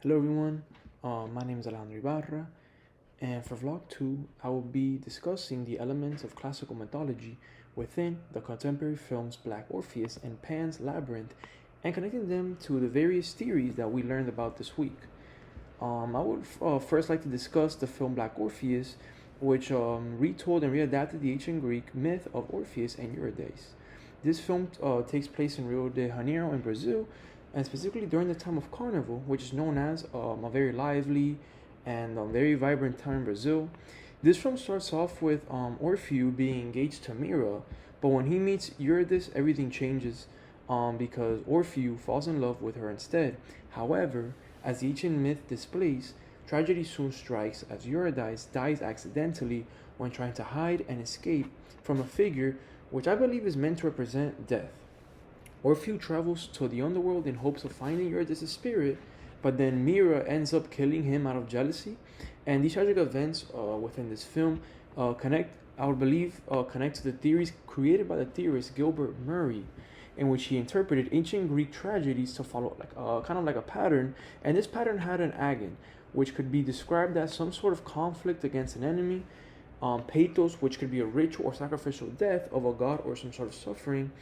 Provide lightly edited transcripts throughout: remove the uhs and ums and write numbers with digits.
Hello everyone, my name is Alejandro Ibarra, and for vlog 2, I will be discussing the elements of classical mythology within the contemporary films Black Orpheus and Pan's Labyrinth, and connecting them to the various theories that we learned about this week. I would first like to discuss the film Black Orpheus, which retold and readapted the ancient Greek myth of Orpheus and Eurydice. This film takes place in Rio de Janeiro in Brazil, and specifically during the time of Carnival, which is known as a very lively and very vibrant time in Brazil. This film starts off with Orpheus being engaged to Mira, but when he meets Eurydice, everything changes because Orpheus falls in love with her instead. However, as the ancient myth displays, tragedy soon strikes as Eurydice dies accidentally when trying to hide and escape from a figure which I believe is meant to represent death. Orpheus travels to the underworld in hopes of finding Eurydice's spirit, but then Mira ends up killing him out of jealousy. And these tragic events within this film I would believe, connect to the theories created by the theorist Gilbert Murray, in which he interpreted ancient Greek tragedies to follow kind of like a pattern, and this pattern had an agon, which could be described as some sort of conflict against an enemy, pathos, which could be a ritual or sacrificial death of a god or some sort of suffering.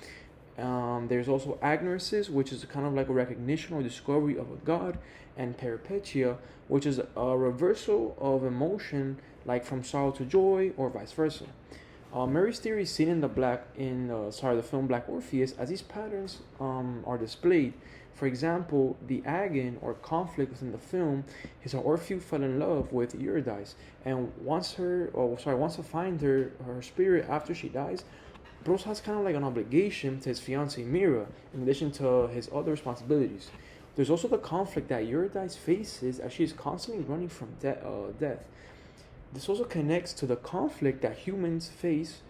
There's also agnosis, which is kind of like a recognition or discovery of a god, and peripetia, which is a reversal of emotion, like from sorrow to joy or vice versa. Murray's theory is seen in the film Black Orpheus, as these patterns are displayed. For example, the agon or conflict within the film is how Orpheus fell in love with Eurydice and wants to find her spirit after she dies. Bros has kind of like an obligation to his fiancée Mira, in addition to his other responsibilities. There's also the conflict that Eurydice faces as she is constantly running from death. This also connects to the conflict that humans face,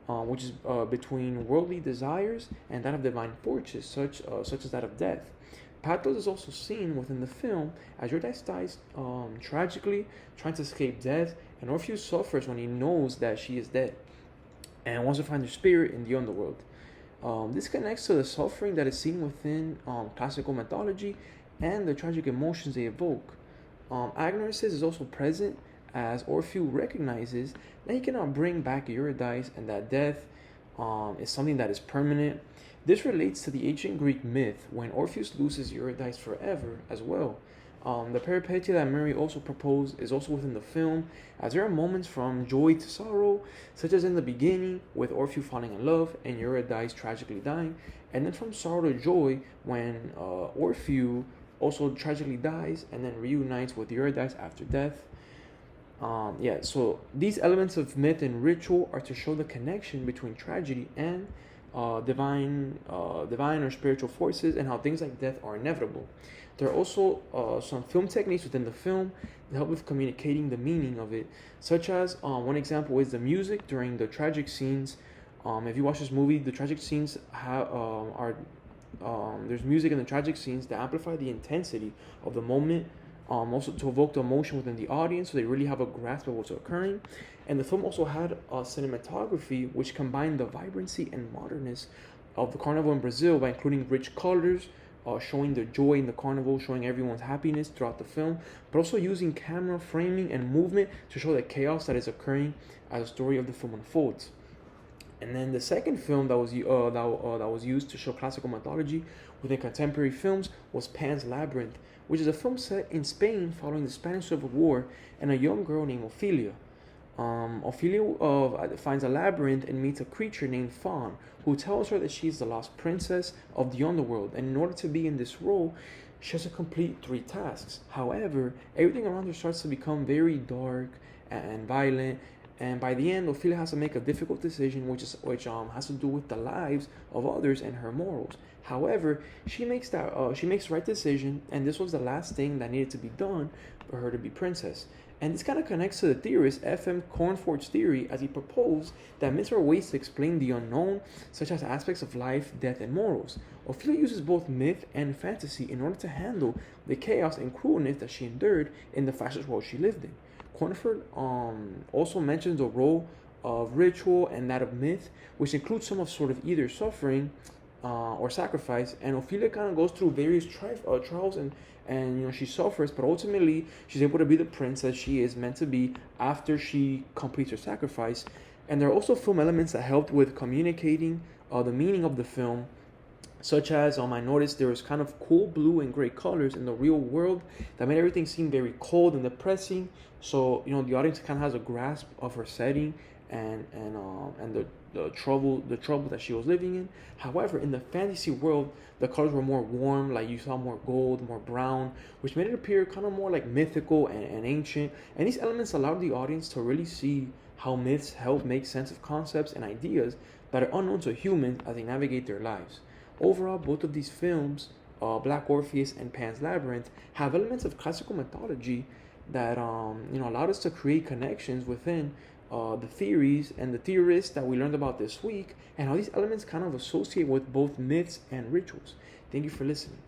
which is between worldly desires and that of divine forces, such as that of death. Pathos is also seen within the film as Eurydice dies tragically, trying to escape death, and Orpheus suffers when he knows that she is dead and wants to find her spirit in the underworld. This connects to the suffering that is seen within classical mythology and the tragic emotions they evoke. Agnosis is also present as Orpheus recognizes that he cannot bring back Eurydice and that death is something that is permanent. This relates to the ancient Greek myth when Orpheus loses Eurydice forever as well. The peripetia that Murray also proposed is also within the film, as there are moments from joy to sorrow, such as in the beginning with Orpheus falling in love and Eurydice tragically dying, and then from sorrow to joy when Orpheus also tragically dies and then reunites with Eurydice after death. So these elements of myth and ritual are to show the connection between tragedy and divine or spiritual forces, and how things like death are inevitable. There are also some film techniques within the film that help with communicating the meaning of it, such as one example is the music during the tragic scenes. If you watch this movie, the tragic scenes there's music in the tragic scenes that amplify the intensity of the moment, also to evoke the emotion within the audience, so they really have a grasp of what's occurring. And the film also had cinematography which combined the vibrancy and modernness of the carnival in Brazil by including rich colors, showing the joy in the carnival, showing everyone's happiness throughout the film, but also using camera framing and movement to show the chaos that is occurring as the story of the film unfolds. And then the second film that was used to show classical mythology within contemporary films was Pan's Labyrinth, which is a film set in Spain following the Spanish Civil War and a young girl named Ophelia. Ophelia finds a labyrinth and meets a creature named Faun, who tells her that she is the lost princess of the underworld, and in order to be in this role, she has to complete 3 tasks. However, everything around her starts to become very dark and violent, and by the end, Ophelia has to make a difficult decision, which has to do with the lives of others and her morals. However, she makes the right decision, and this was the last thing that needed to be done for her to be princess. And this kind of connects to the theorist F.M. Cornfort's theory, as he proposed that myths are ways to explain the unknown, such as aspects of life, death, and morals. Ophelia uses both myth and fantasy in order to handle the chaos and cruelness that she endured in the fascist world she lived in. Cornford also mentions the role of ritual and that of myth, which includes some of sort of either suffering or sacrifice, and Ophelia kind of goes through various trials and she suffers, but ultimately she's able to be the princess she is meant to be after she completes her sacrifice. And there are also film elements that helped with communicating the meaning of the film, such as I noticed there was kind of cool blue and gray colors in the real world that made everything seem very cold and depressing. So the audience kind of has a grasp of her setting and the trouble that she was living in. However, in the fantasy world, the colors were more warm, like you saw more gold, more brown, which made it appear kind of more like mythical and ancient. And these elements allowed the audience to really see how myths help make sense of concepts and ideas that are unknown to humans as they navigate their lives. Overall, both of these films, Black Orpheus and Pan's Labyrinth, have elements of classical mythology that allowed us to create connections within the theories and the theorists that we learned about this week, and how these elements kind of associate with both myths and rituals. Thank you for listening.